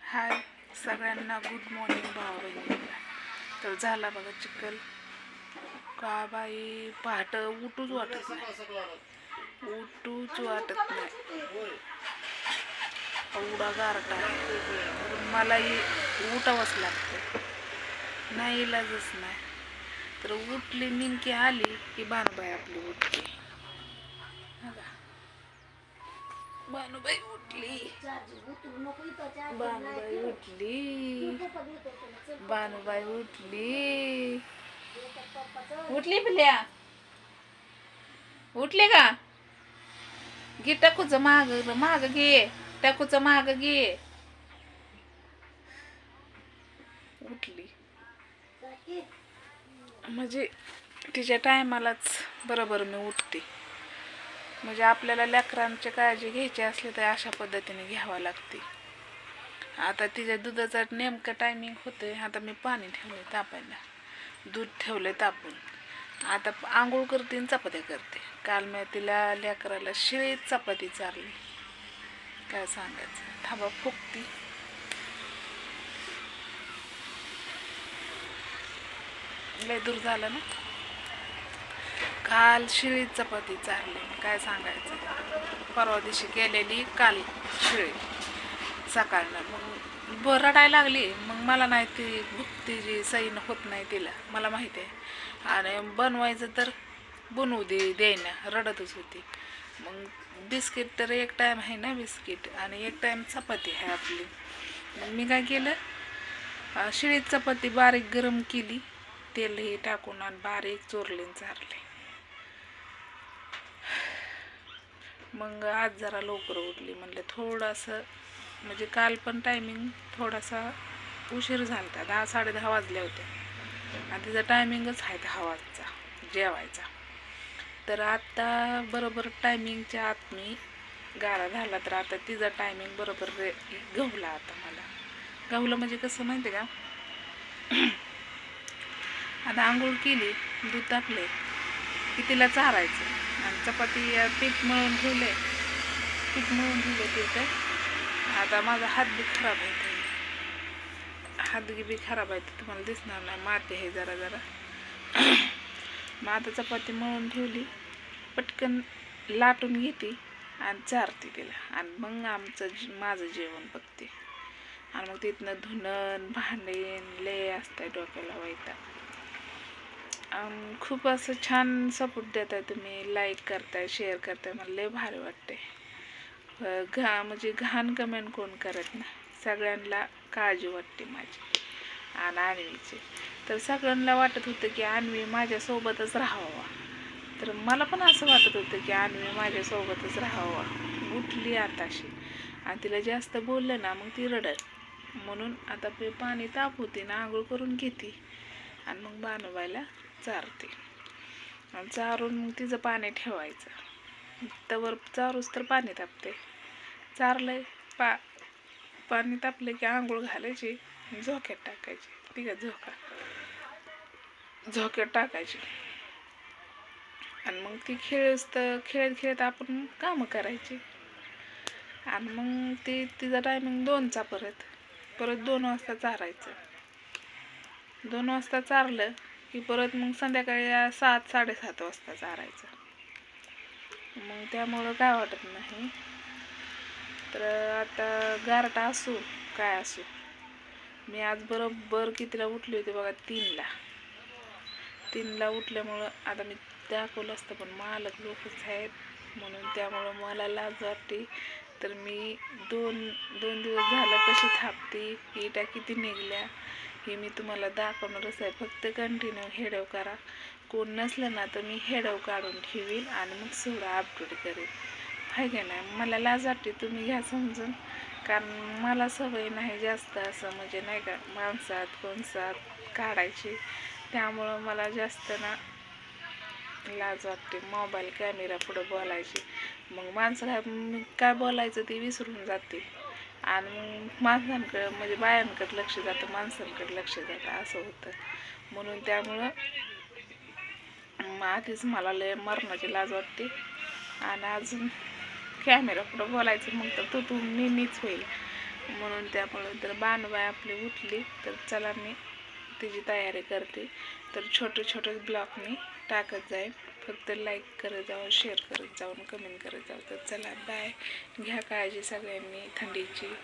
हाय सगळ्यांना, good morning भावा बहिणीला. तर झाला बघा चिखल. का बाई, पहाट उठूच वाटत नाही, उठूच वाटत नाही. एवढा गारठा आहे, तर मलाही उठावंच लागतं, नाही इलाजच नाही. तर उठली नेमकी आली की बानुबाई आपली उठली. बानुबाई उठली, बानुबाई उठली, बानुबाई उठली. उठली पिल्या, उठली का? घे टाकूचं माग माग घे, टाकूचं माग घे. उठली म्हणजे तिच्या टायमालाच बरोबर मी उठते. म्हणजे आपल्याला लेकरांची काळजी घ्यायची असली तर अशा पद्धतीने घ्यावं लागते. आता तिच्या दुधाचा नेमकं टायमिंग होते. आता मी पाणी ठेवले तापायला, दूध ठेवले तापून. आता आंघोळ करते आणि चपात्या करते. काल मी तिला लेकराला शिळीत चपाती चारली, काय सांगायचं. थांबा फुकती. लय दूर झालं ना. काल शिळी चपाती चारली, काय सांगायचं. परवा दिवशी केलेली काल शिळी सकाळनं. मग रडायला लागली. मग मला नाही, ती भुकतीची सैन होत नाही तिला, मला माहिती आहे. आणि बनवायचं तर बनवू देईना, रडतच होती. मग बिस्किट तर एक टाईम आहे ना, बिस्किट, आणि एक टाईम चपाती आहे आपली. मग मी काय केलं, शिळी चपाती बारीक गरम केली, तेल हे टाकून, आणि बारीक चोरली आणि चारली. मग आज जरा लवकर उठली. म्हणलं थोडंसं, म्हणजे काल पण टायमिंग थोडासा उशीर झाला, 10-10:30 वाजले होते. आणि तिचा टायमिंगच आहे 10 वाजता जेवायचा. तर आता बरोबर टायमिंगच्या आत मी गारा झाला. तर आता तिचा टायमिंग बरोबर गवला. आता मला गवलं म्हणजे कसं माहिती का, आता आंघोळ केली, दूध टाकले की तिला चारायचं. आणि चपाती पीठ मळून ठेवले तिथं. आता माझा हात बी खराब आहे, हात बी खराब आहे, तुम्हाला दिसणार नाही, माती आहे जरा जरा. मग आता चपाती मळून ठेवली, पटकन लाटून घेते आणि चारते तिला. आणि मग माझं जेवण बघते. आणि मग तिथनं धुणं भांडेन लय असतंय, डोक्याला वैताग. खूप असं छान सपोर्ट देताय तुम्ही, लाईक करताय, शेअर करताय, मला लय भारी वाटते. म्हणजे घाण कमेंट कोण करत नाही. सगळ्यांना काळजी वाटते माझी आणि अन्वीची. तर सगळ्यांना वाटत होतं की अन्वी माझ्यासोबतच राहावा. तर मला पण असं वाटत होतं की अन्वी माझ्यासोबतच राहावा. उठली आताशी, आणि तिला जास्त बोललं ना मग ती रडत. म्हणून आता मी पाणी तापवते ना, आंघोळ करून घेते, आणि मग बानुबाईला चारते. आणि चारून मग तिचं पाणी ठेवायचं. तवर चारूच तर पाणी तापते. चारलंय पाणी तापलं की आंघोळ घालायची, झोक्यात टाकायची. ठीक आहे, झोक्यात टाकायची. आणि मग ती खेळत खेळत आपण कामं करायची. आणि मग तिचा टायमिंग 2चा. परत 2 वाजता चारायचं. 2 वाजता चारलं की परत मग संध्याकाळी 7-7:30 वाजता चारायचं. मग त्यामुळं काय वाटत नाही. तर आता गारठा असू काय असू, मी आज बरोबर कितीला उठली होती बघा, 3ला उठल्यामुळं आता मी दाखवलं असतं, पण मालक लोकच आहेत म्हणून त्यामुळं मला लाज वाटते. तर मी दोन दिवस झालं कशी थापते, इटा किती निघल्या हे मी तुम्हाला दाखवणारच आहे. फक्त कंटिन्यू हेडव करा. कोण नसलं ना तर मी हेडव काढून ठेवील आणि मग सगळं अपडेट करेन, आहे का नाही. मला लाज वाटते, तुम्ही घ्या समजून. कारण मला सवय नाही जास्त असं, म्हणजे नाही का, कोणसात काढायची. त्यामुळं मला जास्त ना लाज वाटते मोबाईल कॅमेरा पुढं बोलायची. मग माणसं काय बोलायचं ते विसरून जाते. आणि मग माणसांकडं म्हणजे बायांकडे लक्ष जातं, माणसांकडे लक्ष जातं, असं होतं. म्हणून त्यामुळं आधीच मला लय मरणाची लाज वाटते. आणि अजून कॅमेरा पुढं बोलायचं मग तर मीच होईल. म्हणून त्यामुळं तर बाणबाई आपली उठली तर चला मी तिची तयारी करते. तर छोटे छोटे ब्लॉग मी टाकत जाईन. फक्त लाईक करत जावं, शेअर करत जाऊन, कमेंट करत जावं. तर चला बाय. घ्या काळजी सगळ्यांनी थंडीची.